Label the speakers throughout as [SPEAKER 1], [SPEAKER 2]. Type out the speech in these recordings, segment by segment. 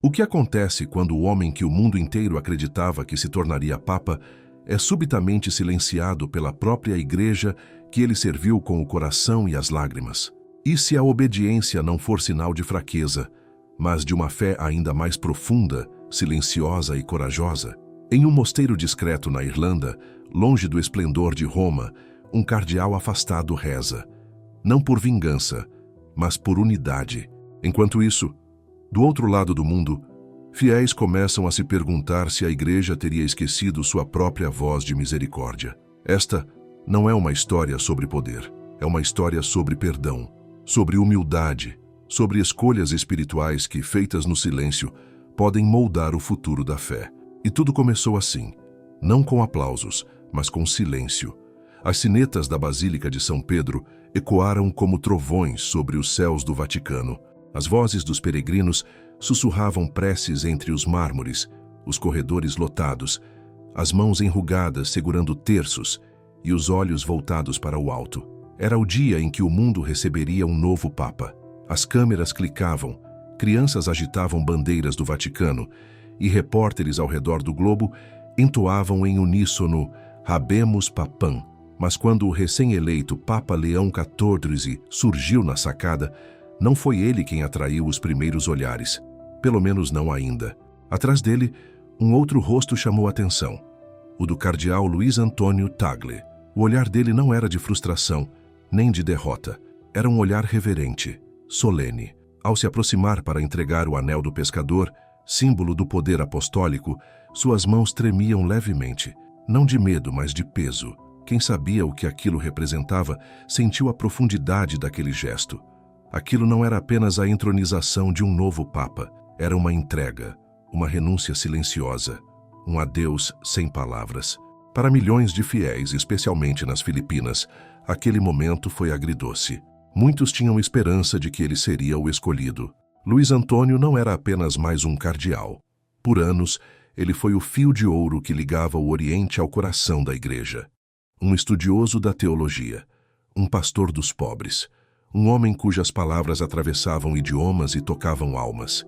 [SPEAKER 1] O que acontece quando o homem que o mundo inteiro acreditava que se tornaria papa é subitamente silenciado pela própria igreja que ele serviu com o coração e as lágrimas? E se a obediência não for sinal de fraqueza, mas de uma fé ainda mais profunda, silenciosa e corajosa? Em um mosteiro discreto na Irlanda, longe do esplendor de Roma, um cardeal afastado reza, não por vingança, mas por unidade. Enquanto isso, do outro lado do mundo, fiéis começam a se perguntar se a igreja teria esquecido sua própria voz de misericórdia. Esta não é uma história sobre poder, é uma história sobre perdão, sobre humildade, sobre escolhas espirituais que, feitas no silêncio, podem moldar o futuro da fé. E tudo começou assim, não com aplausos, mas com silêncio. As sinetas da Basílica de São Pedro ecoaram como trovões sobre os céus do Vaticano. As vozes dos peregrinos sussurravam preces entre os mármores, os corredores lotados, as mãos enrugadas segurando terços e os olhos voltados para o alto. Era o dia em que o mundo receberia um novo Papa. As câmeras clicavam, crianças agitavam bandeiras do Vaticano e repórteres ao redor do globo entoavam em uníssono Habemus Papam. Mas quando o recém-eleito Papa Leão XIV surgiu na sacada, não foi ele quem atraiu os primeiros olhares, pelo menos não ainda. Atrás dele, um outro rosto chamou a atenção, o do cardeal Luís Antônio Tagle. O olhar dele não era de frustração, nem de derrota. Era um olhar reverente, solene. Ao se aproximar para entregar o anel do pescador, símbolo do poder apostólico, suas mãos tremiam levemente, não de medo, mas de peso. Quem sabia o que aquilo representava sentiu a profundidade daquele gesto. Aquilo não era apenas a entronização de um novo Papa, era uma entrega, uma renúncia silenciosa, um adeus sem palavras. Para milhões de fiéis, especialmente nas Filipinas, aquele momento foi agridoce. Muitos tinham esperança de que ele seria o escolhido. Luís Antônio não era apenas mais um cardeal. Por anos, ele foi o fio de ouro que ligava o Oriente ao coração da Igreja. Um estudioso da teologia, um pastor dos pobres, um homem cujas palavras atravessavam idiomas e tocavam almas.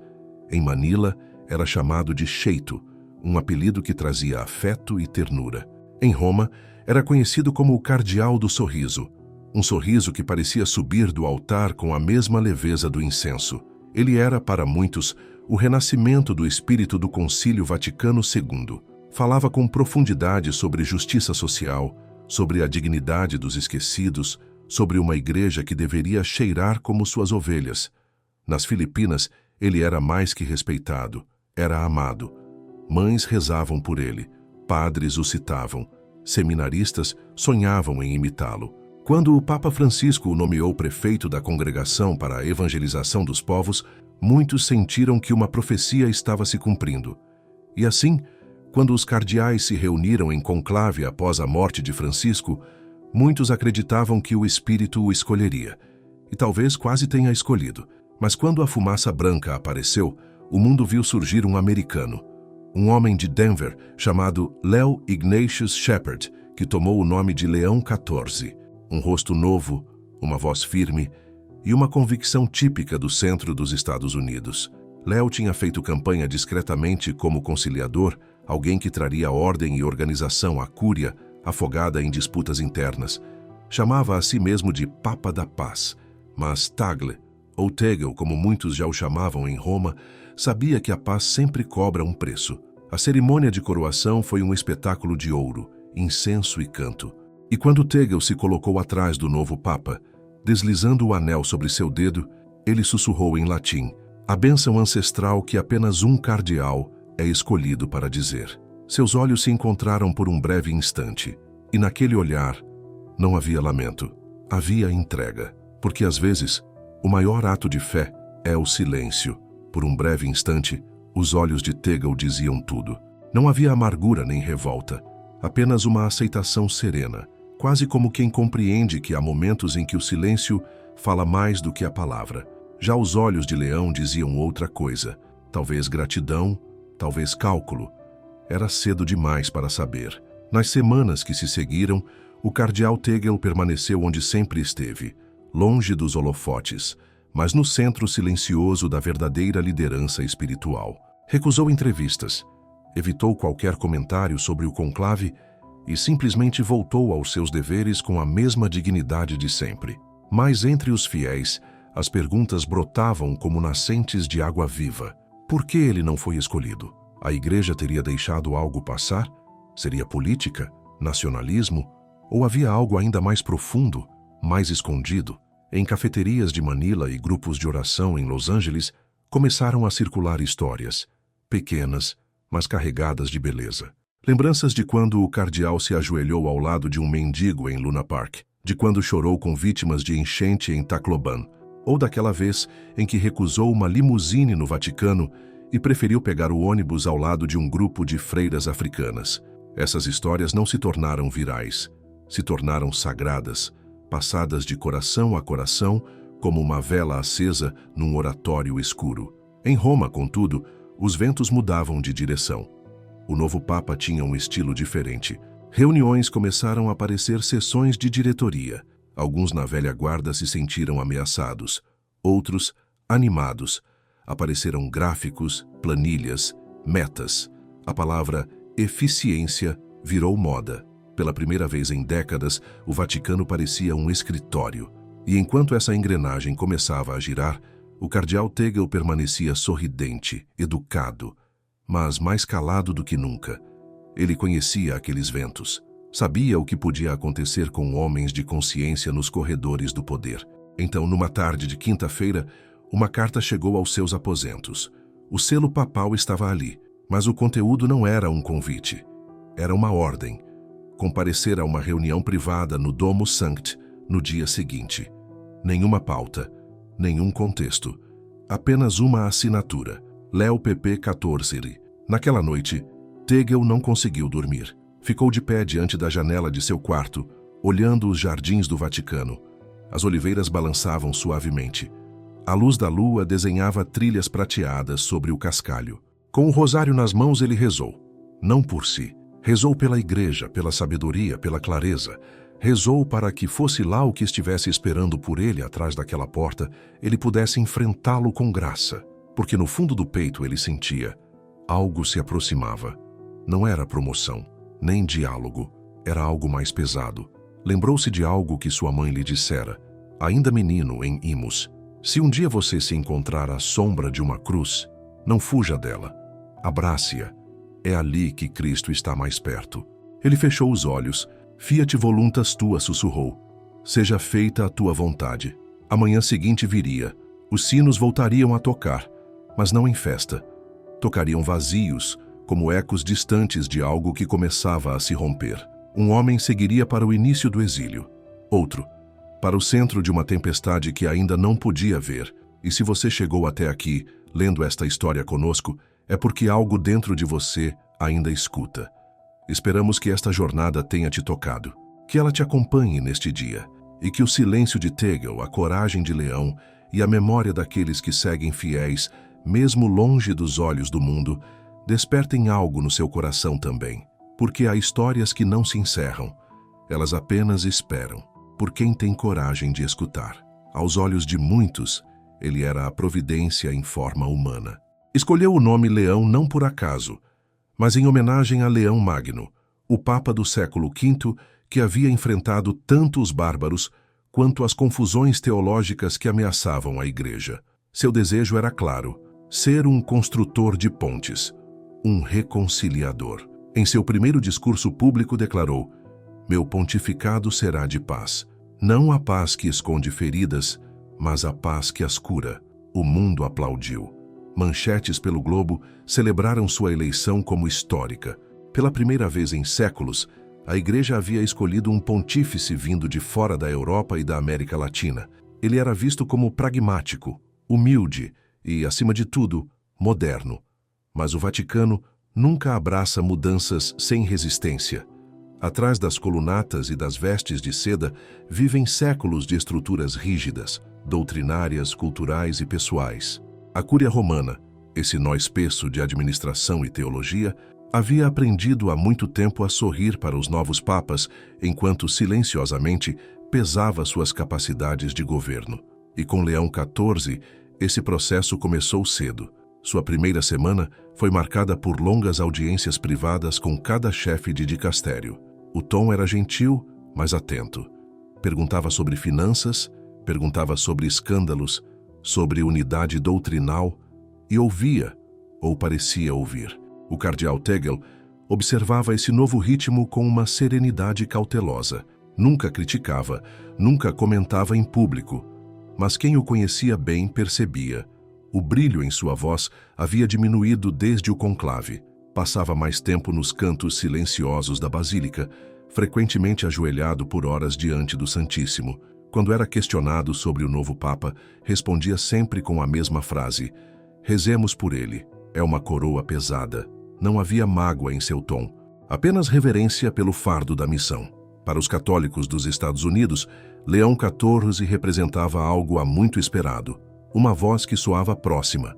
[SPEAKER 1] Em Manila, era chamado de Cheito, um apelido que trazia afeto e ternura. Em Roma, era conhecido como o Cardeal do Sorriso, um sorriso que parecia subir do altar com a mesma leveza do incenso. Ele era, para muitos, o renascimento do espírito do Concílio Vaticano II. Falava com profundidade sobre justiça social, sobre a dignidade dos esquecidos, sobre uma igreja que deveria cheirar como suas ovelhas. Nas Filipinas, ele era mais que respeitado, era amado. Mães rezavam por ele, padres o citavam, seminaristas sonhavam em imitá-lo. Quando o Papa Francisco o nomeou prefeito da congregação para a evangelização dos povos, muitos sentiram que uma profecia estava se cumprindo. E assim, quando os cardeais se reuniram em conclave após a morte de Francisco, muitos acreditavam que o Espírito o escolheria. E talvez quase tenha escolhido. Mas quando a fumaça branca apareceu, o mundo viu surgir um americano, um homem de Denver chamado Leo Ignatius Shepard, que tomou o nome de Leão XIV. Um rosto novo, uma voz firme e uma convicção típica do centro dos Estados Unidos. Leo tinha feito campanha discretamente como conciliador, alguém que traria ordem e organização à cúria, afogada em disputas internas. Chamava a si mesmo de Papa da Paz, mas Tagle, ou Tegel, como muitos já o chamavam em Roma, sabia que a paz sempre cobra um preço. A cerimônia de coroação foi um espetáculo de ouro, incenso e canto. E quando Tegel se colocou atrás do novo Papa, deslizando o anel sobre seu dedo, ele sussurrou em latim, a bênção ancestral que apenas um cardeal é escolhido para dizer. Seus olhos se encontraram por um breve instante, e naquele olhar não havia lamento, havia entrega, porque às vezes o maior ato de fé é o silêncio. Por um breve instante, os olhos de Tegel diziam tudo. Não havia amargura nem revolta, apenas uma aceitação serena, quase como quem compreende que há momentos em que o silêncio fala mais do que a palavra. Já os olhos de Leão diziam outra coisa, talvez gratidão, talvez cálculo. Era cedo demais para saber. Nas semanas que se seguiram, o cardeal Tegel permaneceu onde sempre esteve, longe dos holofotes, mas no centro silencioso da verdadeira liderança espiritual. Recusou entrevistas, evitou qualquer comentário sobre o conclave e simplesmente voltou aos seus deveres com a mesma dignidade de sempre. Mas entre os fiéis, as perguntas brotavam como nascentes de água viva. Por que ele não foi escolhido? A igreja teria deixado algo passar? Seria política? Nacionalismo? Ou havia algo ainda mais profundo, mais escondido? Em cafeterias de Manila e grupos de oração em Los Angeles, começaram a circular histórias, pequenas, mas carregadas de beleza. Lembranças de quando o cardeal se ajoelhou ao lado de um mendigo em Luna Park, de quando chorou com vítimas de enchente em Tacloban, ou daquela vez em que recusou uma limusine no Vaticano e preferiu pegar o ônibus ao lado de um grupo de freiras africanas. Essas histórias não se tornaram virais, se tornaram sagradas, passadas de coração a coração, como uma vela acesa num oratório escuro. Em Roma, contudo, os ventos mudavam de direção. O novo Papa tinha um estilo diferente. Reuniões começaram a parecer sessões de diretoria. Alguns na velha guarda se sentiram ameaçados. Outros, animados. Apareceram gráficos, planilhas, metas. A palavra eficiência virou moda. Pela primeira vez em décadas, o Vaticano parecia um escritório. E enquanto essa engrenagem começava a girar, o cardeal Tegel permanecia sorridente, educado, mas mais calado do que nunca. Ele conhecia aqueles ventos. Sabia o que podia acontecer com homens de consciência nos corredores do poder. Então, numa tarde de quinta-feira, uma carta chegou aos seus aposentos. O selo papal estava ali, mas o conteúdo não era um convite. Era uma ordem. Comparecer a uma reunião privada no Domus Sancti no dia seguinte. Nenhuma pauta, nenhum contexto. Apenas uma assinatura. Leo PP 14. Naquela noite, Tegel não conseguiu dormir. Ficou de pé diante da janela de seu quarto, olhando os jardins do Vaticano. As oliveiras balançavam suavemente. A luz da lua desenhava trilhas prateadas sobre o cascalho. Com o rosário nas mãos, ele rezou. Não por si. Rezou pela igreja, pela sabedoria, pela clareza. Rezou para que fosse lá o que estivesse esperando por ele atrás daquela porta, ele pudesse enfrentá-lo com graça. Porque no fundo do peito ele sentia, algo se aproximava. Não era promoção, nem diálogo, era algo mais pesado. Lembrou-se de algo que sua mãe lhe dissera, ainda menino em Imus. Se um dia você se encontrar à sombra de uma cruz, não fuja dela. Abrace-a. É ali que Cristo está mais perto. Ele fechou os olhos. Fiat voluntas tua, sussurrou. Seja feita a tua vontade. A manhã seguinte viria. Os sinos voltariam a tocar, mas não em festa. Tocariam vazios, como ecos distantes de algo que começava a se romper. Um homem seguiria para o início do exílio. Outro, para o centro de uma tempestade que ainda não podia ver. E se você chegou até aqui, lendo esta história conosco, é porque algo dentro de você ainda escuta. Esperamos que esta jornada tenha te tocado, que ela te acompanhe neste dia, e que o silêncio de Tegel, a coragem de Leão e a memória daqueles que seguem fiéis, mesmo longe dos olhos do mundo, despertem algo no seu coração também, porque há histórias que não se encerram, elas apenas esperam, por quem tem coragem de escutar. Aos olhos de muitos, ele era a providência em forma humana. Escolheu o nome Leão não por acaso, mas em homenagem a Leão Magno, o Papa do século V que havia enfrentado tanto os bárbaros quanto as confusões teológicas que ameaçavam a Igreja. Seu desejo era claro, ser um construtor de pontes, um reconciliador. Em seu primeiro discurso público declarou: meu pontificado será de paz. Não a paz que esconde feridas, mas a paz que as cura. O mundo aplaudiu. Manchetes pelo globo celebraram sua eleição como histórica. Pela primeira vez em séculos, a Igreja havia escolhido um pontífice vindo de fora da Europa e da América Latina. Ele era visto como pragmático, humilde e, acima de tudo, moderno. Mas o Vaticano nunca abraça mudanças sem resistência. Atrás das colunatas e das vestes de seda vivem séculos de estruturas rígidas, doutrinárias, culturais e pessoais. A Cúria Romana, esse nó espesso de administração e teologia, havia aprendido há muito tempo a sorrir para os novos papas, enquanto silenciosamente pesava suas capacidades de governo. E com Leão XIV, esse processo começou cedo. Sua primeira semana foi marcada por longas audiências privadas com cada chefe de dicastério. O tom era gentil, mas atento. Perguntava sobre finanças, perguntava sobre escândalos, sobre unidade doutrinal e ouvia, ou parecia ouvir. O cardeal Tegel observava esse novo ritmo com uma serenidade cautelosa. Nunca criticava, nunca comentava em público, mas quem o conhecia bem percebia. O brilho em sua voz havia diminuído desde o conclave. Passava mais tempo nos cantos silenciosos da basílica, frequentemente ajoelhado por horas diante do Santíssimo. Quando era questionado sobre o novo Papa, respondia sempre com a mesma frase: rezemos por ele, é uma coroa pesada. Não havia mágoa em seu tom, apenas reverência pelo fardo da missão. Para os católicos dos Estados Unidos, Leão XIV representava algo há muito esperado, uma voz que soava próxima.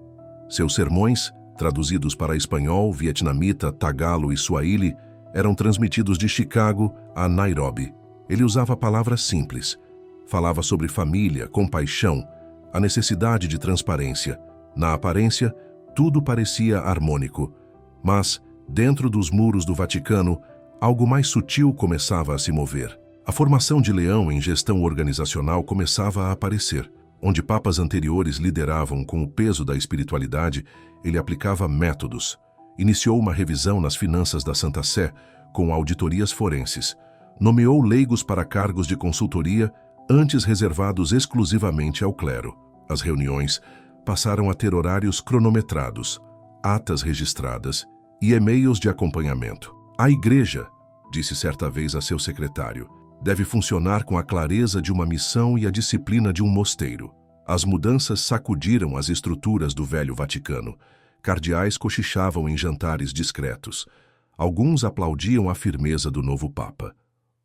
[SPEAKER 1] Seus sermões, traduzidos para espanhol, vietnamita, tagalo e suahili, eram transmitidos de Chicago a Nairobi. Ele usava palavras simples. Falava sobre família, compaixão, a necessidade de transparência. Na aparência, tudo parecia harmônico. Mas, dentro dos muros do Vaticano, algo mais sutil começava a se mover. A formação de Leão em gestão organizacional começava a aparecer. Onde papas anteriores lideravam com o peso da espiritualidade, ele aplicava métodos. Iniciou uma revisão nas finanças da Santa Sé, com auditorias forenses. Nomeou leigos para cargos de consultoria, antes reservados exclusivamente ao clero. As reuniões passaram a ter horários cronometrados, atas registradas e e-mails de acompanhamento. A Igreja, disse certa vez a seu secretário, deve funcionar com a clareza de uma missão e a disciplina de um mosteiro. As mudanças sacudiram as estruturas do velho Vaticano. Cardeais cochichavam em jantares discretos. Alguns aplaudiam a firmeza do novo Papa.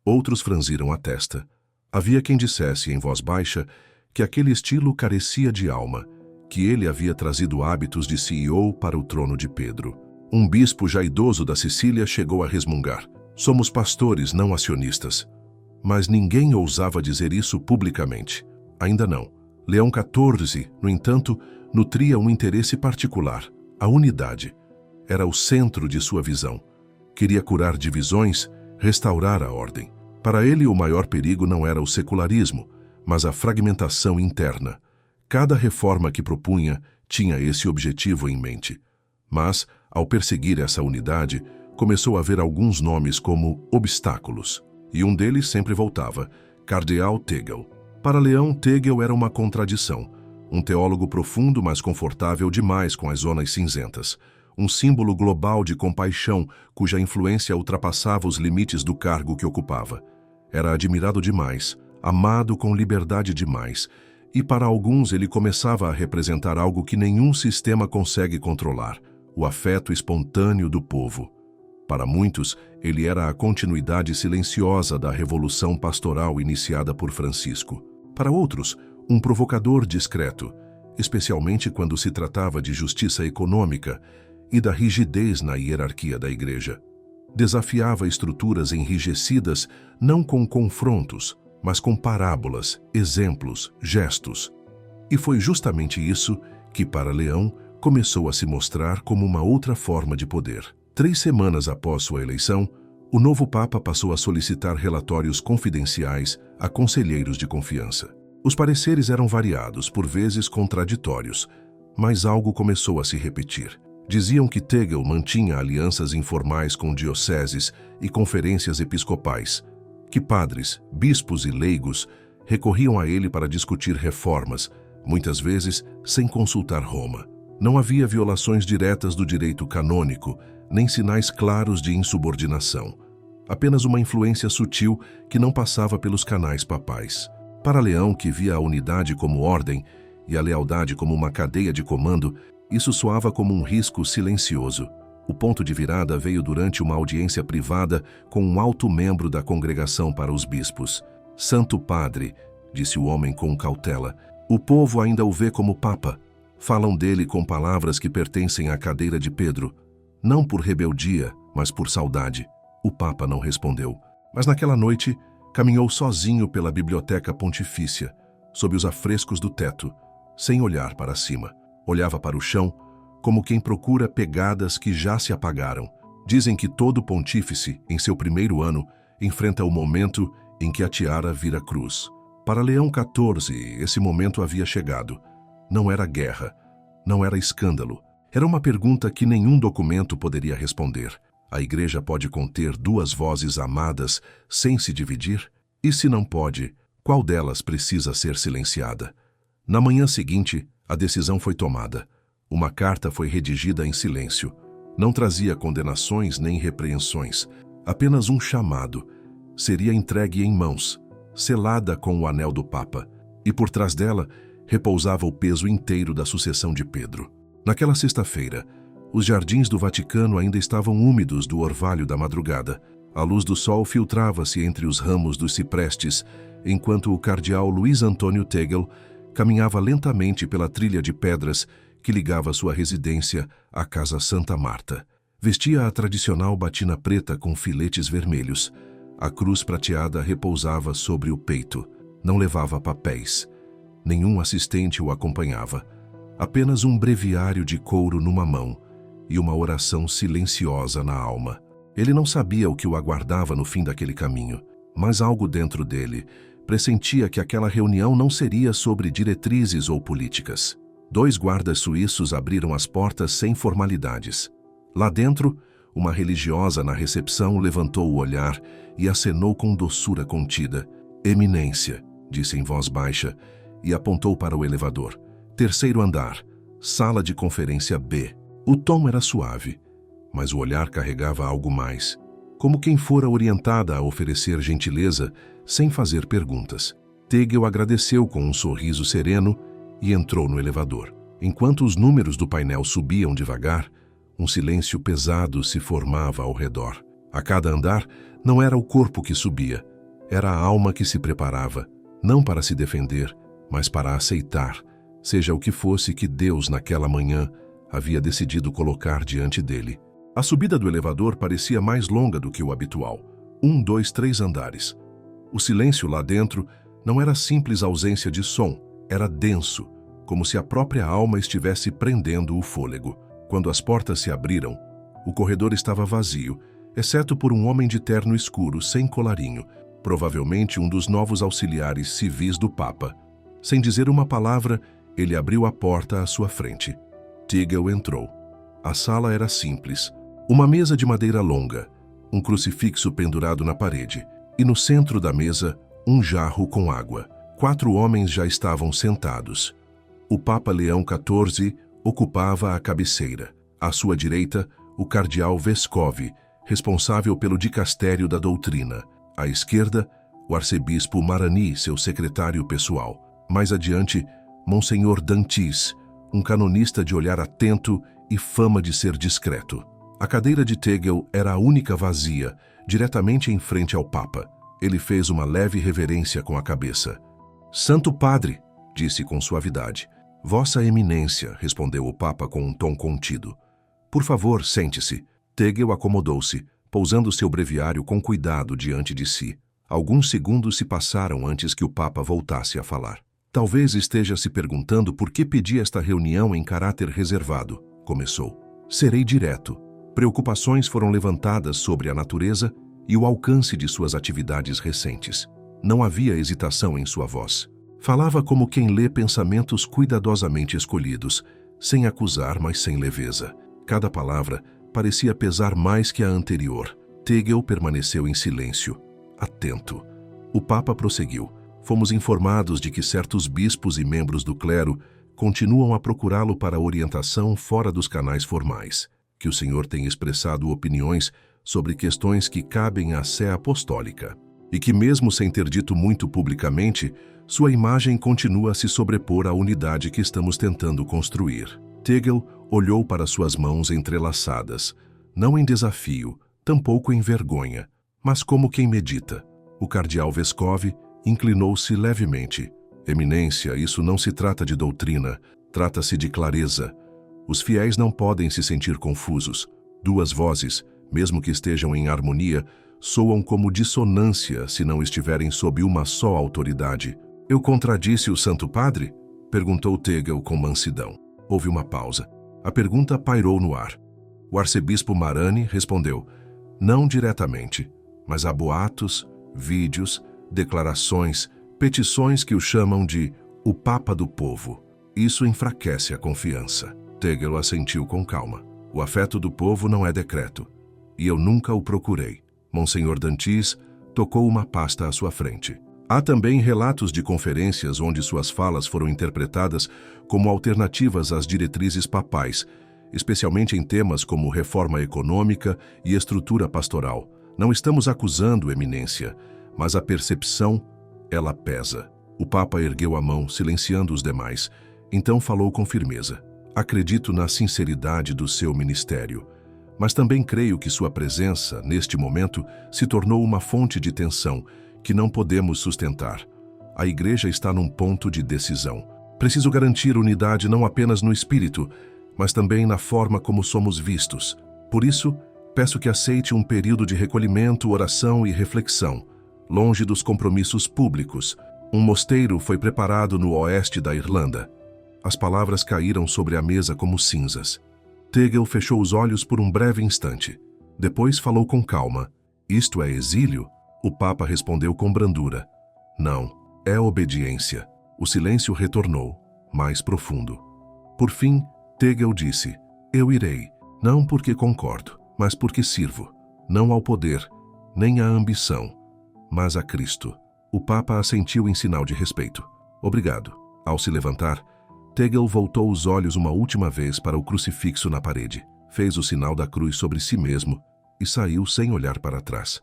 [SPEAKER 1] Outros franziram a testa. Havia quem dissesse em voz baixa que aquele estilo carecia de alma, que ele havia trazido hábitos de CEO para o trono de Pedro. Um bispo já idoso da Sicília chegou a resmungar: somos pastores, não acionistas. Mas ninguém ousava dizer isso publicamente. Ainda não. Leão XIV, no entanto, nutria um interesse particular: a unidade. Era o centro de sua visão. Queria curar divisões, restaurar a ordem. Para ele, o maior perigo não era o secularismo, mas a fragmentação interna. Cada reforma que propunha tinha esse objetivo em mente. Mas, ao perseguir essa unidade, começou a ver alguns nomes como obstáculos. E um deles sempre voltava: Cardeal Tegel. Para Leão, Tegel era uma contradição. Um teólogo profundo, mas confortável demais com as zonas cinzentas. Um símbolo global de compaixão, cuja influência ultrapassava os limites do cargo que ocupava. Era admirado demais, amado com liberdade demais, e para alguns ele começava a representar algo que nenhum sistema consegue controlar: o afeto espontâneo do povo. Para muitos, ele era a continuidade silenciosa da revolução pastoral iniciada por Francisco. Para outros, um provocador discreto, especialmente quando se tratava de justiça econômica e da rigidez na hierarquia da Igreja. Desafiava estruturas enrijecidas não com confrontos, mas com parábolas, exemplos, gestos. E foi justamente isso que, para Leão, começou a se mostrar como uma outra forma de poder. 3 semanas após sua eleição, o novo Papa passou a solicitar relatórios confidenciais a conselheiros de confiança. Os pareceres eram variados, por vezes contraditórios, mas algo começou a se repetir. Diziam que Tegel mantinha alianças informais com dioceses e conferências episcopais, que padres, bispos e leigos recorriam a ele para discutir reformas, muitas vezes sem consultar Roma. Não havia violações diretas do direito canônico, nem sinais claros de insubordinação. Apenas uma influência sutil que não passava pelos canais papais. Para Leão, que via a unidade como ordem e a lealdade como uma cadeia de comando, isso soava como um risco silencioso. O ponto de virada veio durante uma audiência privada com um alto membro da congregação para os bispos. Santo Padre, disse o homem com cautela, o povo ainda o vê como Papa. Falam dele com palavras que pertencem à cadeira de Pedro. Não por rebeldia, mas por saudade. O Papa não respondeu. Mas naquela noite, caminhou sozinho pela biblioteca pontifícia, sob os afrescos do teto, sem olhar para cima. Olhava para o chão, como quem procura pegadas que já se apagaram. Dizem que todo pontífice, em seu primeiro ano, enfrenta o momento em que a tiara vira cruz. Para Leão XIV, esse momento havia chegado. Não era guerra, não era escândalo. Era uma pergunta que nenhum documento poderia responder. A Igreja pode conter duas vozes amadas sem se dividir? E se não pode, qual delas precisa ser silenciada? Na manhã seguinte, a decisão foi tomada. Uma carta foi redigida em silêncio. Não trazia condenações nem repreensões, apenas um chamado. Seria entregue em mãos, selada com o anel do Papa, e por trás dela repousava o peso inteiro da sucessão de Pedro. Naquela sexta-feira, os jardins do Vaticano ainda estavam úmidos do orvalho da madrugada. A luz do sol filtrava-se entre os ramos dos ciprestes, enquanto o cardeal Luiz Antônio Tegel caminhava lentamente pela trilha de pedras que ligava sua residência à Casa Santa Marta. Vestia a tradicional batina preta com filetes vermelhos. A cruz prateada repousava sobre o peito. Não levava papéis. Nenhum assistente o acompanhava. Apenas um breviário de couro numa mão e uma oração silenciosa na alma. Ele não sabia o que o aguardava no fim daquele caminho, mas algo dentro dele pressentia que aquela reunião não seria sobre diretrizes ou políticas. 2 guardas suíços abriram as portas sem formalidades. Lá dentro, uma religiosa na recepção levantou o olhar e acenou com doçura contida. "Eminência", disse em voz baixa e apontou para o elevador. "Terceiro andar, sala de conferência B." O tom era suave, mas o olhar carregava algo mais, como quem fora orientada a oferecer gentileza sem fazer perguntas. Tegel agradeceu com um sorriso sereno e entrou no elevador. Enquanto os números do painel subiam devagar, um silêncio pesado se formava ao redor. A cada andar, não era o corpo que subia, era a alma que se preparava, não para se defender, mas para aceitar, seja o que fosse que Deus, naquela manhã, havia decidido colocar diante dele. A subida do elevador parecia mais longa do que o habitual. 1, 2, 3 andares. O silêncio lá dentro não era simples ausência de som, era denso, como se a própria alma estivesse prendendo o fôlego. Quando as portas se abriram, o corredor estava vazio, exceto por um homem de terno escuro, sem colarinho, provavelmente um dos novos auxiliares civis do Papa. Sem dizer uma palavra, ele abriu a porta à sua frente. Tegel entrou. A sala era simples. Uma mesa de madeira longa, um crucifixo pendurado na parede, e no centro da mesa, um jarro com água. 4 homens já estavam sentados. O Papa Leão XIV ocupava a cabeceira. À sua direita, o cardeal Vescov, responsável pelo dicastério da doutrina. À esquerda, o arcebispo Marani, seu secretário pessoal. Mais adiante, Monsenhor Dantis, um canonista de olhar atento e fama de ser discreto. A cadeira de Tegel era a única vazia, diretamente em frente ao Papa. Ele fez uma leve reverência com a cabeça. "Santo Padre", disse com suavidade. "Vossa Eminência", respondeu o Papa com um tom contido. "Por favor, sente-se." Tegel acomodou-se, pousando seu breviário com cuidado diante de si. Alguns segundos se passaram antes que o Papa voltasse a falar. "Talvez esteja se perguntando por que pedi esta reunião em caráter reservado", começou. "Serei direto. Preocupações foram levantadas sobre a natureza e o alcance de suas atividades recentes. Não havia hesitação em sua voz. Falava como quem lê pensamentos cuidadosamente escolhidos, sem acusar, mas sem leveza. Cada palavra parecia pesar mais que a anterior. Tegel permaneceu em silêncio, atento. O Papa prosseguiu. "Fomos informados de que certos bispos e membros do clero continuam a procurá-lo para orientação fora dos canais formais, que o senhor tem expressado opiniões sobre questões que cabem à sé apostólica, e que mesmo sem ter dito muito publicamente, sua imagem continua a se sobrepor à unidade que estamos tentando construir." Tegel olhou para suas mãos entrelaçadas, não em desafio, tampouco em vergonha, mas como quem medita. O cardeal Vescov inclinou-se levemente. "Eminência, isso não se trata de doutrina, trata-se de clareza. Os fiéis não podem se sentir confusos. 2 vozes, mesmo que estejam em harmonia, soam como dissonância se não estiverem sob uma só autoridade." "Eu contradisse o Santo Padre?" perguntou Tegel com mansidão. Houve uma pausa. A pergunta pairou no ar. O arcebispo Marani respondeu: não diretamente, mas há boatos, vídeos, declarações, petições que o chamam de o Papa do Povo. Isso enfraquece a confiança. Tegel assentiu com calma. O afeto do povo não é decreto, e eu nunca o procurei. Monsenhor Dantis tocou uma pasta à sua frente. Há também relatos de conferências onde suas falas foram interpretadas como alternativas às diretrizes papais, especialmente em temas como reforma econômica e estrutura pastoral. Não estamos acusando eminência, mas a percepção, ela pesa. O Papa ergueu a mão, silenciando os demais. Então falou com firmeza. Acredito na sinceridade do seu ministério, mas também creio que sua presença, neste momento, se tornou uma fonte de tensão que não podemos sustentar. A Igreja está num ponto de decisão. Preciso garantir unidade não apenas no espírito, mas também na forma como somos vistos. Por isso, peço que aceite um período de recolhimento, oração e reflexão, longe dos compromissos públicos. Um mosteiro foi preparado no oeste da Irlanda. As palavras caíram sobre a mesa como cinzas. Tegel fechou os olhos por um breve instante. Depois falou com calma. Isto é exílio? O Papa respondeu com brandura. Não, é obediência. O silêncio retornou, mais profundo. Por fim, Tegel disse: eu irei, não porque concordo, mas porque sirvo, não ao poder, nem à ambição, mas a Cristo. O Papa assentiu em sinal de respeito. Obrigado. Ao se levantar, Tegel voltou os olhos uma última vez para o crucifixo na parede, fez o sinal da cruz sobre si mesmo e saiu sem olhar para trás.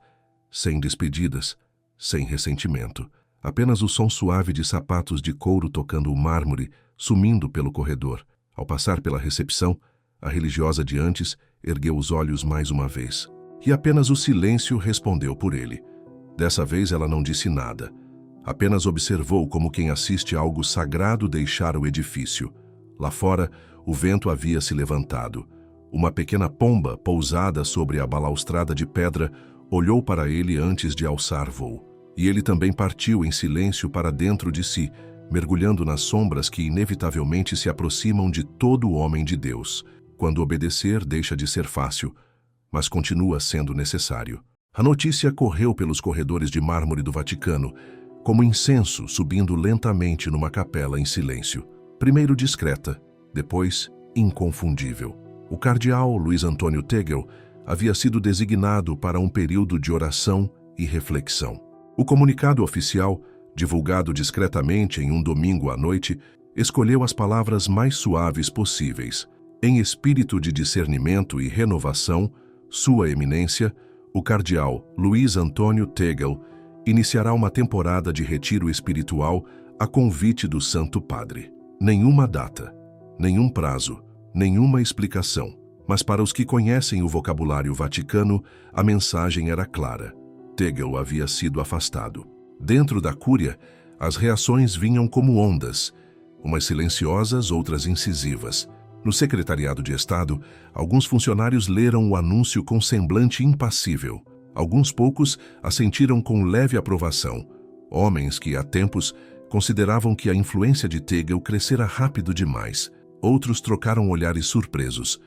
[SPEAKER 1] Sem despedidas, sem ressentimento. Apenas o som suave de sapatos de couro tocando o mármore, sumindo pelo corredor. Ao passar pela recepção, a religiosa de antes ergueu os olhos mais uma vez. E apenas o silêncio respondeu por ele. Dessa vez ela não disse nada. Apenas observou como quem assiste a algo sagrado deixar o edifício. Lá fora, o vento havia se levantado. Uma pequena pomba, pousada sobre a balaustrada de pedra, olhou para ele antes de alçar voo. E ele também partiu em silêncio para dentro de si, mergulhando nas sombras que inevitavelmente se aproximam de todo homem de Deus. Quando obedecer deixa de ser fácil, mas continua sendo necessário. A notícia correu pelos corredores de mármore do Vaticano, como incenso subindo lentamente numa capela em silêncio. Primeiro discreta, depois inconfundível. O cardeal Luís Antônio Tegel havia sido designado para um período de oração e reflexão. O comunicado oficial, divulgado discretamente em um domingo à noite, escolheu as palavras mais suaves possíveis. Em espírito de discernimento e renovação, Sua Eminência, o cardeal Luís Antônio Tegel, iniciará uma temporada de retiro espiritual a convite do Santo Padre. Nenhuma data, nenhum prazo, nenhuma explicação. Mas para os que conhecem o vocabulário vaticano, a mensagem era clara. Tegel havia sido afastado. Dentro da cúria, as reações vinham como ondas, umas silenciosas, outras incisivas. No secretariado de Estado, alguns funcionários leram o anúncio com semblante impassível. Alguns poucos assentiram com leve aprovação. Homens que, há tempos, consideravam que a influência de Tegel crescera rápido demais. Outros trocaram olhares surpresos.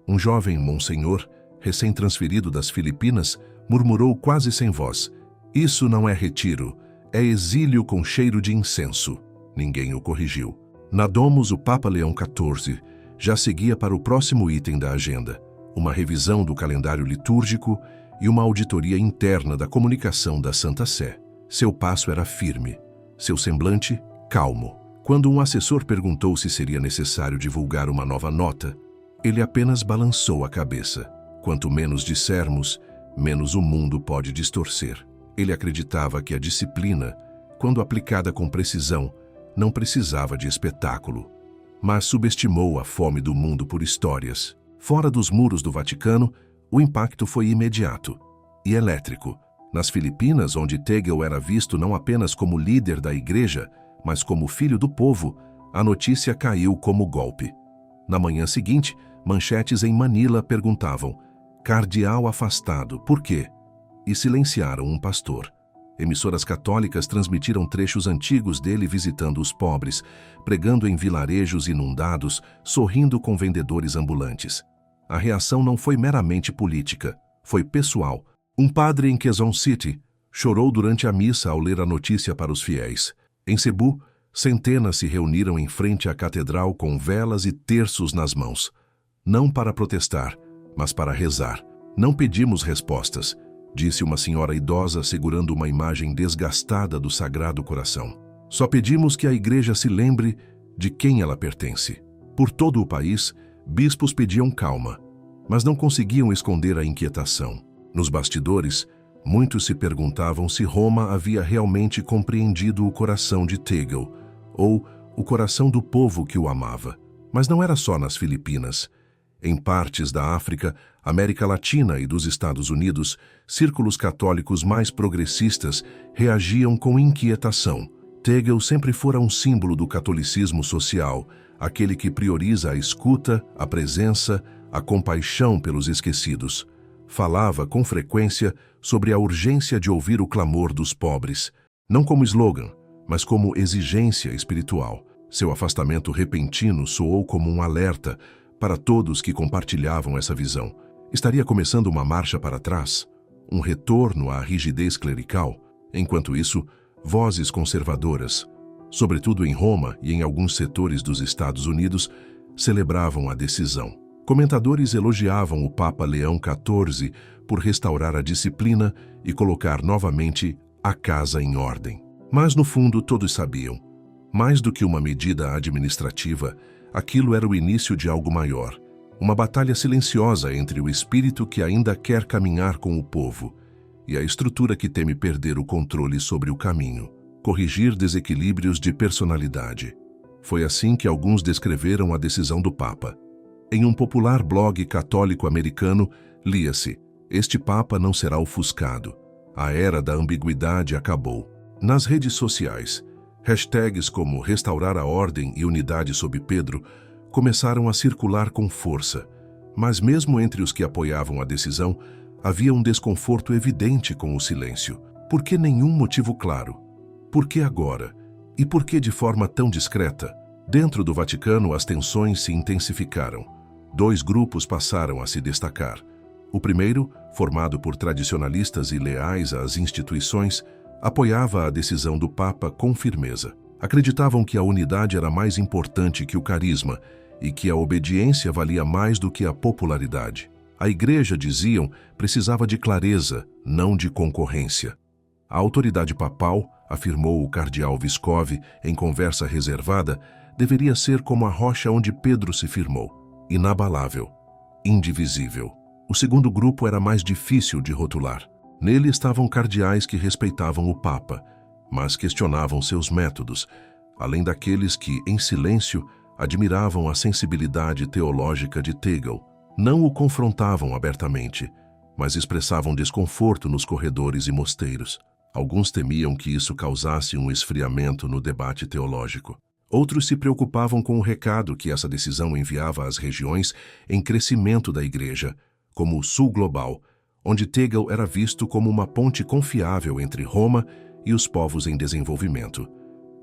[SPEAKER 1] Um jovem monsenhor, recém-transferido das Filipinas, murmurou quase sem voz: isso não é retiro, é exílio com cheiro de incenso. Ninguém o corrigiu. Na Domus, o Papa Leão XIV já seguia para o próximo item da agenda, uma revisão do calendário litúrgico e uma auditoria interna da comunicação da Santa Sé. Seu passo era firme, seu semblante calmo. Quando um assessor perguntou se seria necessário divulgar uma nova nota, ele apenas balançou a cabeça. Quanto menos dissermos, menos o mundo pode distorcer. Ele acreditava que a disciplina, quando aplicada com precisão, não precisava de espetáculo, mas subestimou a fome do mundo por histórias. Fora dos muros do Vaticano, o impacto foi imediato e elétrico. Nas Filipinas, onde Tegel era visto não apenas como líder da igreja, mas como filho do povo, a notícia caiu como golpe. Na manhã seguinte, manchetes em Manila perguntavam: cardeal afastado, por quê? E silenciaram um pastor. Emissoras católicas transmitiram trechos antigos dele visitando os pobres, pregando em vilarejos inundados, sorrindo com vendedores ambulantes. A reação não foi meramente política, foi pessoal. Um padre em Quezon City chorou durante a missa ao ler a notícia para os fiéis. Em Cebu, centenas se reuniram em frente à catedral com velas e terços nas mãos. Não para protestar, mas para rezar. Não pedimos respostas, disse uma senhora idosa segurando uma imagem desgastada do Sagrado Coração. Só pedimos que a igreja se lembre de quem ela pertence. Por todo o país, bispos pediam calma, mas não conseguiam esconder a inquietação. Nos bastidores, muitos se perguntavam se Roma havia realmente compreendido o coração de Teagle, ou o coração do povo que o amava. Mas não era só nas Filipinas. Em partes da África, América Latina e dos Estados Unidos, círculos católicos mais progressistas reagiam com inquietação. Teagle sempre fora um símbolo do catolicismo social, aquele que prioriza a escuta, a presença, a compaixão pelos esquecidos. Falava com frequência sobre a urgência de ouvir o clamor dos pobres, não como slogan, mas como exigência espiritual. Seu afastamento repentino soou como um alerta para todos que compartilhavam essa visão. Estaria começando uma marcha para trás, um retorno à rigidez clerical. Enquanto isso, vozes conservadoras, sobretudo em Roma e em alguns setores dos Estados Unidos, celebravam a decisão. Comentadores elogiavam o Papa Leão XIV por restaurar a disciplina e colocar novamente a casa em ordem. Mas, no fundo, todos sabiam. Mais do que uma medida administrativa, aquilo era o início de algo maior. Uma batalha silenciosa entre o espírito que ainda quer caminhar com o povo e a estrutura que teme perder o controle sobre o caminho. Corrigir desequilíbrios de personalidade. Foi assim que alguns descreveram a decisão do Papa. Em um popular blog católico americano, lia-se: "Este Papa não será ofuscado. A era da ambiguidade acabou." Nas redes sociais, hashtags como "Restaurar a Ordem" e "Unidade sob Pedro" começaram a circular com força, mas mesmo entre os que apoiavam a decisão, havia um desconforto evidente com o silêncio. Por que nenhum motivo claro? Por que agora? E por que de forma tão discreta? Dentro do Vaticano, as tensões se intensificaram. Dois grupos passaram a se destacar. O primeiro, formado por tradicionalistas e leais às instituições, apoiava a decisão do Papa com firmeza. Acreditavam que a unidade era mais importante que o carisma e que a obediência valia mais do que a popularidade. A Igreja, diziam, precisava de clareza, não de concorrência. A autoridade papal, afirmou o cardeal Viscov em conversa reservada, deveria ser como a rocha onde Pedro se firmou, inabalável, indivisível. O segundo grupo era mais difícil de rotular. Nele estavam cardeais que respeitavam o Papa, mas questionavam seus métodos, além daqueles que, em silêncio, admiravam a sensibilidade teológica de Teagle. Não o confrontavam abertamente, mas expressavam desconforto nos corredores e mosteiros. Alguns temiam que isso causasse um esfriamento no debate teológico. Outros se preocupavam com o recado que essa decisão enviava às regiões em crescimento da Igreja, como o Sul Global, onde Teagle era visto como uma ponte confiável entre Roma e os povos em desenvolvimento.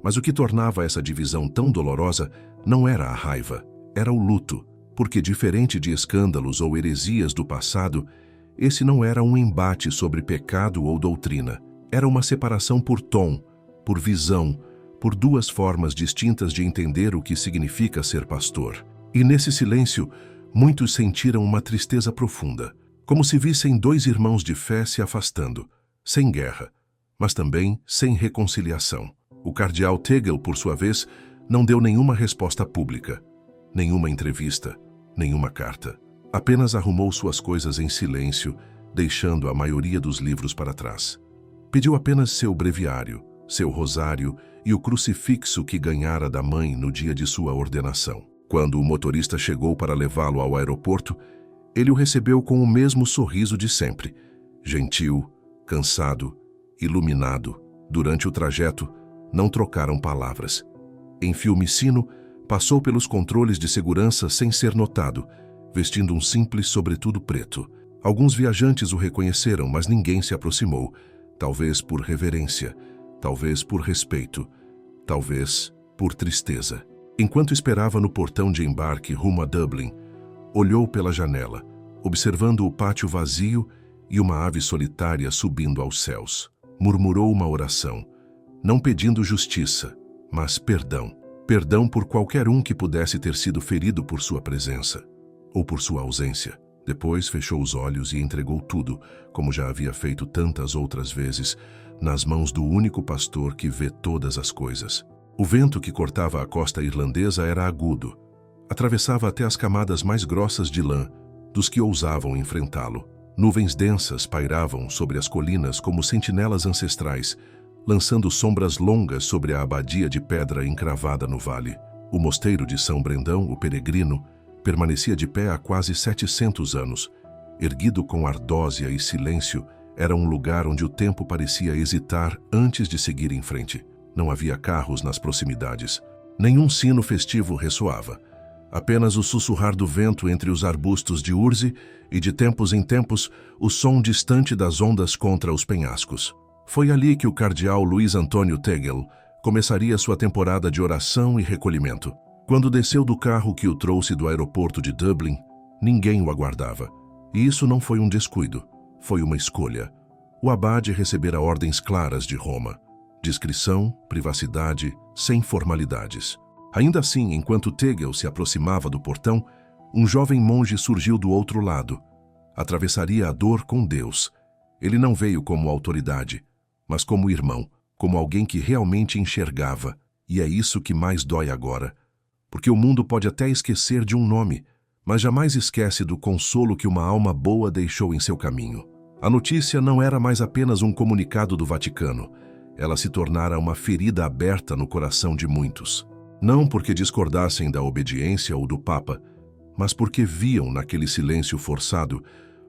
[SPEAKER 1] Mas o que tornava essa divisão tão dolorosa não era a raiva, era o luto, porque, diferente de escândalos ou heresias do passado, esse não era um embate sobre pecado ou doutrina. Era uma separação por tom, por visão, por duas formas distintas de entender o que significa ser pastor. E nesse silêncio, muitos sentiram uma tristeza profunda, como se vissem dois irmãos de fé se afastando, sem guerra, mas também sem reconciliação. O cardeal Teagle, por sua vez, não deu nenhuma resposta pública, nenhuma entrevista, nenhuma carta. Apenas arrumou suas coisas em silêncio, deixando a maioria dos livros para trás. Pediu apenas seu breviário, seu rosário e o crucifixo que ganhara da mãe no dia de sua ordenação. Quando o motorista chegou para levá-lo ao aeroporto, ele o recebeu com o mesmo sorriso de sempre, gentil, cansado, iluminado. Durante o trajeto, não trocaram palavras. Em Fiumicino, passou pelos controles de segurança sem ser notado, vestindo um simples sobretudo preto. Alguns viajantes o reconheceram, mas ninguém se aproximou, talvez por reverência, talvez por respeito, talvez por tristeza. Enquanto esperava no portão de embarque rumo a Dublin, olhou pela janela, observando o pátio vazio e uma ave solitária subindo aos céus. Murmurou uma oração, não pedindo justiça, mas perdão. Perdão por qualquer um que pudesse ter sido ferido por sua presença ou por sua ausência. Depois fechou os olhos e entregou tudo, como já havia feito tantas outras vezes, nas mãos do único pastor que vê todas as coisas. O vento que cortava a costa irlandesa era agudo. Atravessava até as camadas mais grossas de lã dos que ousavam enfrentá-lo. Nuvens densas pairavam sobre as colinas como sentinelas ancestrais, lançando sombras longas sobre a abadia de pedra encravada no vale. O mosteiro de São Brendão, o Peregrino, permanecia de pé há quase 700 anos. Erguido com ardósia e silêncio, era um lugar onde o tempo parecia hesitar antes de seguir em frente. Não havia carros nas proximidades. Nenhum sino festivo ressoava. Apenas o sussurrar do vento entre os arbustos de urze e, de tempos em tempos, o som distante das ondas contra os penhascos. Foi ali que o cardeal Luís Antônio Tegel começaria sua temporada de oração e recolhimento. Quando desceu do carro que o trouxe do aeroporto de Dublin, ninguém o aguardava. E isso não foi um descuido, foi uma escolha. O abade recebera ordens claras de Roma. Discrição, privacidade, sem formalidades. Ainda assim, enquanto Tegel se aproximava do portão, um jovem monge surgiu do outro lado. Atravessaria a dor com Deus. Ele não veio como autoridade, mas como irmão, como alguém que realmente enxergava. E é isso que mais dói agora. Porque o mundo pode até esquecer de um nome, mas jamais esquece do consolo que uma alma boa deixou em seu caminho. A notícia não era mais apenas um comunicado do Vaticano. Ela se tornara uma ferida aberta no coração de muitos. Não porque discordassem da obediência ou do Papa, mas porque viam naquele silêncio forçado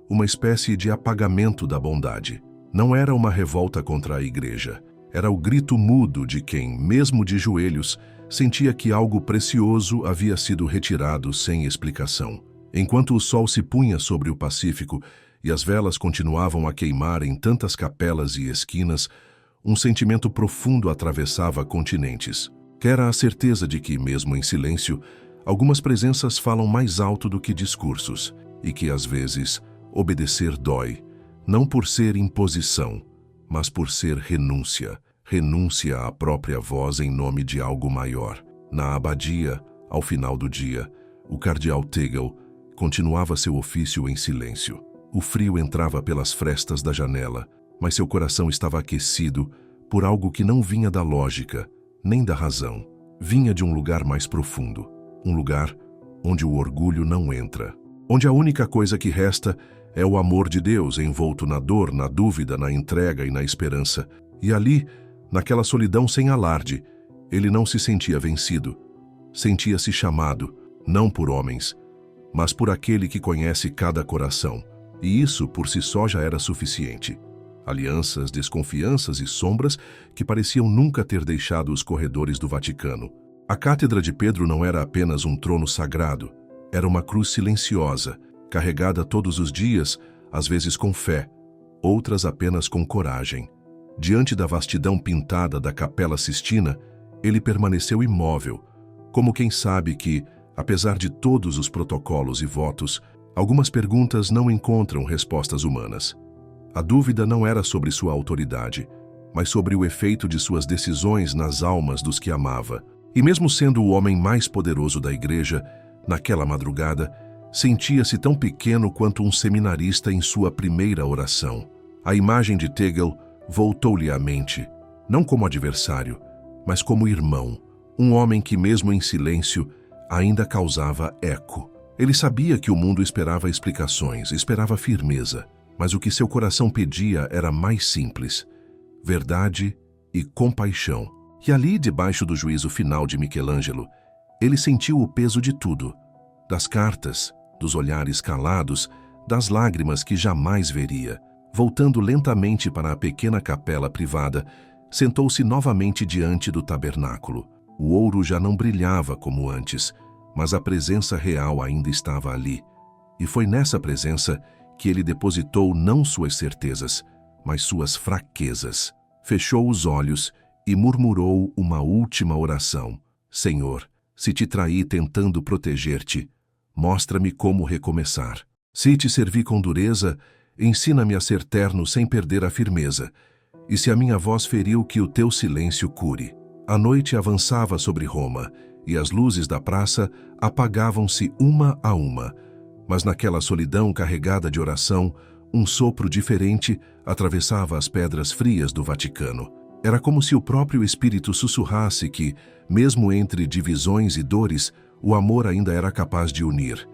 [SPEAKER 1] uma espécie de apagamento da bondade. Não era uma revolta contra a Igreja. Era o grito mudo de quem, mesmo de joelhos, sentia que algo precioso havia sido retirado sem explicação. Enquanto o sol se punha sobre o Pacífico e as velas continuavam a queimar em tantas capelas e esquinas, um sentimento profundo atravessava continentes. Era a certeza de que, mesmo em silêncio, algumas presenças falam mais alto do que discursos, e que, às vezes, obedecer dói, não por ser imposição, mas por ser renúncia. Renúncia à própria voz em nome de algo maior. Na abadia, ao final do dia, o cardeal Tegel continuava seu ofício em silêncio. O frio entrava pelas frestas da janela, mas seu coração estava aquecido por algo que não vinha da lógica, nem da razão. Vinha de um lugar mais profundo, um lugar onde o orgulho não entra, onde a única coisa que resta é o amor de Deus envolto na dor, na dúvida, na entrega e na esperança. E ali, naquela solidão sem alarde, ele não se sentia vencido. Sentia-se chamado, não por homens, mas por aquele que conhece cada coração. E isso, por si só, já era suficiente. Alianças, desconfianças e sombras que pareciam nunca ter deixado os corredores do Vaticano. A Cátedra de Pedro não era apenas um trono sagrado, era uma cruz silenciosa, carregada todos os dias, às vezes com fé, outras apenas com coragem. Diante da vastidão pintada da Capela Sistina, ele permaneceu imóvel, como quem sabe que, apesar de todos os protocolos e votos, algumas perguntas não encontram respostas humanas. A dúvida não era sobre sua autoridade, mas sobre o efeito de suas decisões nas almas dos que amava. E mesmo sendo o homem mais poderoso da Igreja, naquela madrugada, sentia-se tão pequeno quanto um seminarista em sua primeira oração. A imagem de Tegel voltou-lhe à mente, não como adversário, mas como irmão, um homem que, mesmo em silêncio, ainda causava eco. Ele sabia que o mundo esperava explicações, esperava firmeza, mas o que seu coração pedia era mais simples: verdade e compaixão. E ali, debaixo do juízo final de Michelangelo, ele sentiu o peso de tudo, das cartas, dos olhares calados, das lágrimas que jamais veria. Voltando lentamente para a pequena capela privada, sentou-se novamente diante do tabernáculo. O ouro já não brilhava como antes, mas a presença real ainda estava ali. E foi nessa presença que ele depositou não suas certezas, mas suas fraquezas. Fechou os olhos e murmurou uma última oração. Senhor, se te traí tentando proteger-te, mostra-me como recomeçar. Se te servi com dureza, ensina-me a ser terno sem perder a firmeza. E se a minha voz feriu, que o teu silêncio cure. A noite avançava sobre Roma, e as luzes da praça apagavam-se uma a uma. Mas naquela solidão carregada de oração, um sopro diferente atravessava as pedras frias do Vaticano. Era como se o próprio Espírito sussurrasse que, mesmo entre divisões e dores, o amor ainda era capaz de unir,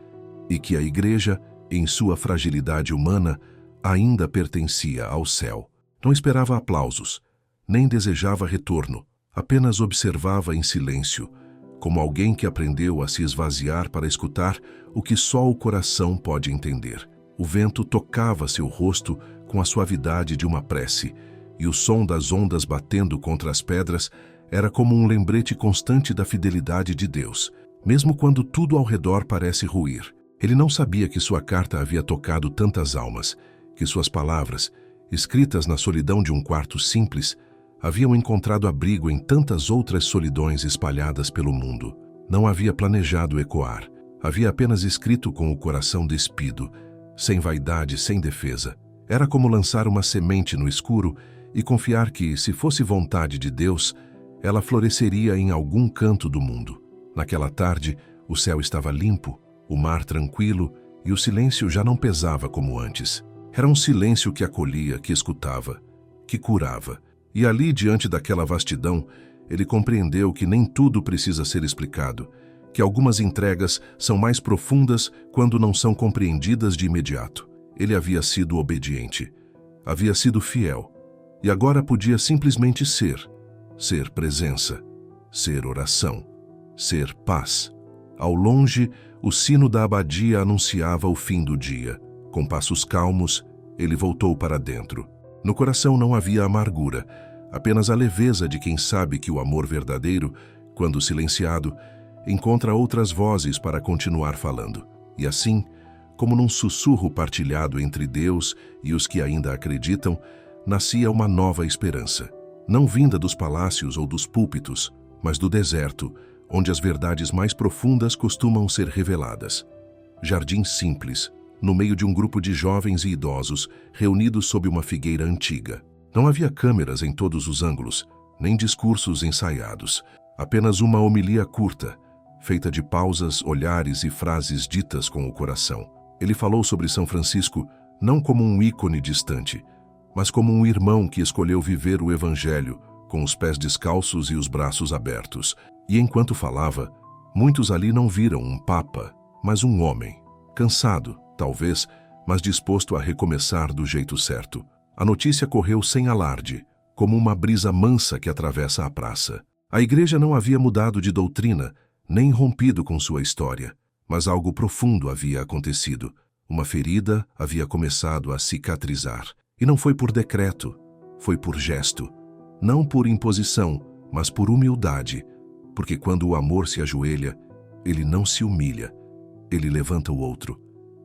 [SPEAKER 1] e que a Igreja, em sua fragilidade humana, ainda pertencia ao céu. Não esperava aplausos, nem desejava retorno, apenas observava em silêncio, como alguém que aprendeu a se esvaziar para escutar o que só o coração pode entender. O vento tocava seu rosto com a suavidade de uma prece, e o som das ondas batendo contra as pedras era como um lembrete constante da fidelidade de Deus, mesmo quando tudo ao redor parece ruir. Ele não sabia que sua carta havia tocado tantas almas, que suas palavras, escritas na solidão de um quarto simples, haviam encontrado abrigo em tantas outras solidões espalhadas pelo mundo. Não havia planejado ecoar, havia apenas escrito com o coração despido, sem vaidade, sem defesa. Era como lançar uma semente no escuro e confiar que, se fosse vontade de Deus, ela floresceria em algum canto do mundo. Naquela tarde, o céu estava limpo, o mar tranquilo, e o silêncio já não pesava como antes. Era um silêncio que acolhia, que escutava, que curava. E ali, diante daquela vastidão, ele compreendeu que nem tudo precisa ser explicado, que algumas entregas são mais profundas quando não são compreendidas de imediato. Ele havia sido obediente, havia sido fiel, e agora podia simplesmente ser presença, ser oração, ser paz. Ao longe, o sino da abadia anunciava o fim do dia. Com passos calmos, ele voltou para dentro. No coração não havia amargura, apenas a leveza de quem sabe que o amor verdadeiro, quando silenciado, encontra outras vozes para continuar falando. E assim, como num sussurro partilhado entre Deus e os que ainda acreditam, nascia uma nova esperança, não vinda dos palácios ou dos púlpitos, mas do deserto, onde as verdades mais profundas costumam ser reveladas. Jardim simples, no meio de um grupo de jovens e idosos reunidos sob uma figueira antiga. Não havia câmeras em todos os ângulos, nem discursos ensaiados, apenas uma homilia curta, feita de pausas, olhares e frases ditas com o coração. Ele falou sobre São Francisco não como um ícone distante, mas como um irmão que escolheu viver o Evangelho, com os pés descalços e os braços abertos. E enquanto falava, muitos ali não viram um papa, mas um homem, cansado, talvez, mas disposto a recomeçar do jeito certo. A notícia correu sem alarde, como uma brisa mansa que atravessa a praça. A Igreja não havia mudado de doutrina, nem rompido com sua história, mas algo profundo havia acontecido. Uma ferida havia começado a cicatrizar. E não foi por decreto, foi por gesto. Não por imposição, mas por humildade. Porque quando o amor se ajoelha, ele não se humilha, ele levanta o outro.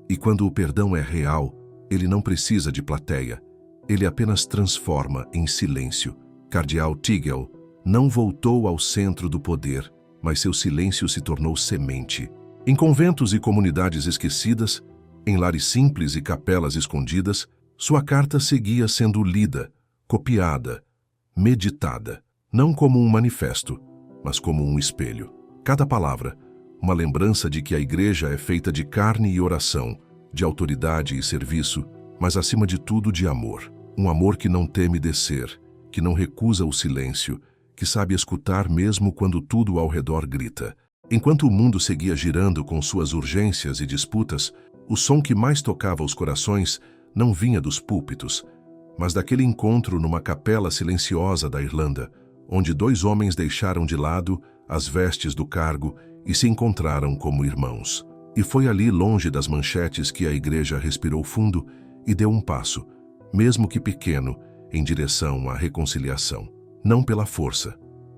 [SPEAKER 1] E quando o perdão é real, ele não precisa de plateia, ele apenas transforma em silêncio. Cardeal Tigel não voltou ao centro do poder, mas seu silêncio se tornou semente. Em conventos e comunidades esquecidas, em lares simples e capelas escondidas, sua carta seguia sendo lida, copiada, meditada, não como um manifesto, mas como um espelho. Cada palavra, uma lembrança de que a Igreja é feita de carne e oração, de autoridade e serviço, mas acima de tudo de amor. Um amor que não teme descer, que não recusa o silêncio, que sabe escutar mesmo quando tudo ao redor grita. Enquanto o mundo seguia girando com suas urgências e disputas, o som que mais tocava os corações não vinha dos púlpitos, mas daquele encontro numa capela silenciosa da Irlanda, onde dois homens deixaram de lado as vestes do cargo e se encontraram como irmãos. E foi ali, longe das manchetes, que a Igreja respirou fundo e deu um passo, mesmo que pequeno, em direção à reconciliação. Não pela força,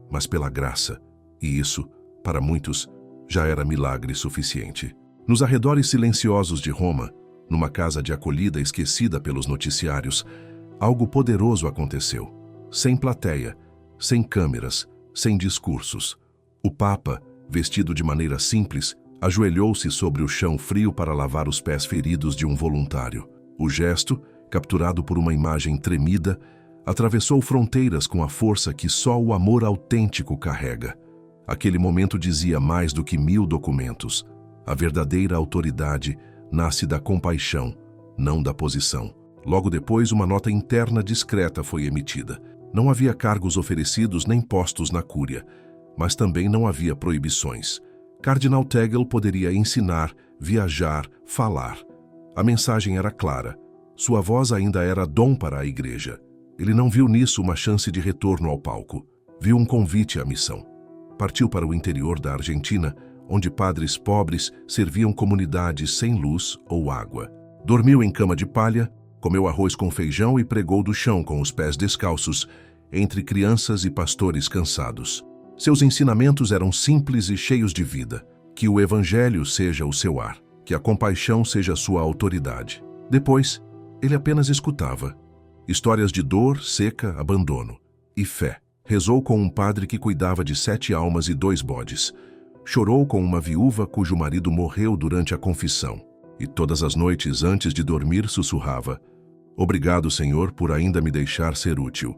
[SPEAKER 1] mas pela graça. E isso, para muitos, já era milagre suficiente. Nos arredores silenciosos de Roma, numa casa de acolhida esquecida pelos noticiários, algo poderoso aconteceu. Sem plateia, sem câmeras, sem discursos. O Papa, vestido de maneira simples, ajoelhou-se sobre o chão frio para lavar os pés feridos de um voluntário. O gesto, capturado por uma imagem tremida, atravessou fronteiras com a força que só o amor autêntico carrega. Aquele momento dizia mais do que 1000 documentos. A verdadeira autoridade nasce da compaixão, não da posição. Logo depois, uma nota interna discreta foi emitida. Não havia cargos oferecidos nem postos na cúria, mas também não havia proibições. Cardinal Tegel poderia ensinar, viajar, falar. A mensagem era clara. Sua voz ainda era dom para a igreja. Ele não viu nisso uma chance de retorno ao palco. Viu um convite à missão. Partiu para o interior da Argentina, onde padres pobres serviam comunidades sem luz ou água. Dormiu em cama de palha, comeu arroz com feijão e pregou do chão com os pés descalços, entre crianças e pastores cansados. Seus ensinamentos eram simples e cheios de vida. Que o evangelho seja o seu ar, que a compaixão seja sua autoridade. Depois, ele apenas escutava. Histórias de dor, seca, abandono e fé. Rezou com um padre que cuidava de 7 almas e 2 bodes. Chorou com uma viúva cujo marido morreu durante a confissão. E todas as noites, antes de dormir, sussurrava: "Obrigado, Senhor, por ainda me deixar ser útil."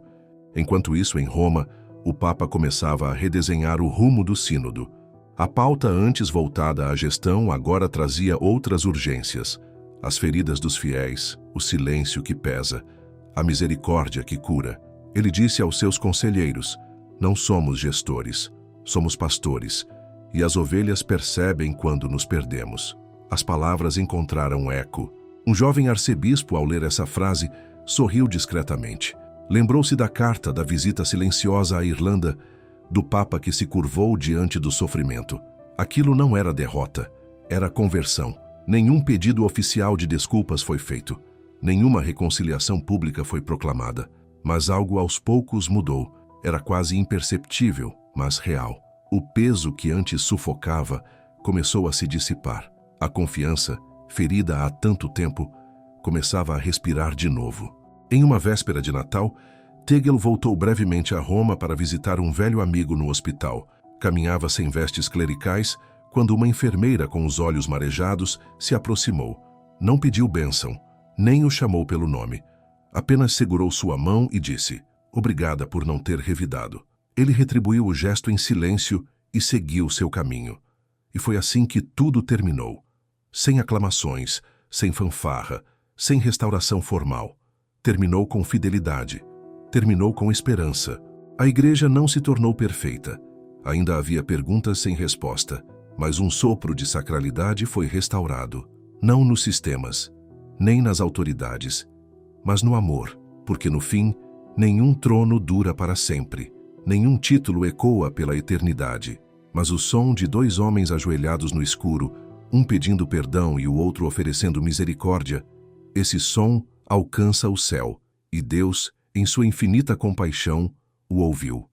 [SPEAKER 1] Enquanto isso, em Roma, o Papa começava a redesenhar o rumo do sínodo. A pauta antes voltada à gestão agora trazia outras urgências. As feridas dos fiéis, o silêncio que pesa, a misericórdia que cura. Ele disse aos seus conselheiros: "Não somos gestores, somos pastores, e as ovelhas percebem quando nos perdemos." As palavras encontraram eco. Um jovem arcebispo, ao ler essa frase, sorriu discretamente. Lembrou-se da carta da visita silenciosa à Irlanda, do Papa que se curvou diante do sofrimento. Aquilo não era derrota, era conversão. Nenhum pedido oficial de desculpas foi feito. Nenhuma reconciliação pública foi proclamada. Mas algo aos poucos mudou. Era quase imperceptível, mas real. O peso que antes sufocava começou a se dissipar. A confiança, ferida há tanto tempo, começava a respirar de novo. Em uma véspera de Natal, Tegel voltou brevemente a Roma para visitar um velho amigo no hospital. Caminhava sem vestes clericais quando uma enfermeira com os olhos marejados se aproximou. Não pediu bênção, nem o chamou pelo nome. Apenas segurou sua mão e disse: "Obrigada por não ter revidado." Ele retribuiu o gesto em silêncio e seguiu seu caminho. E foi assim que tudo terminou. Sem aclamações, sem fanfarra, sem restauração formal. Terminou com fidelidade. Terminou com esperança. A igreja não se tornou perfeita. Ainda havia perguntas sem resposta, mas um sopro de sacralidade foi restaurado. Não nos sistemas, nem nas autoridades, mas no amor, porque no fim, nenhum trono dura para sempre, nenhum título ecoa pela eternidade, mas o som de 2 homens ajoelhados no escuro, um pedindo perdão e o outro oferecendo misericórdia, esse som alcança o céu, e Deus, em sua infinita compaixão, o ouviu.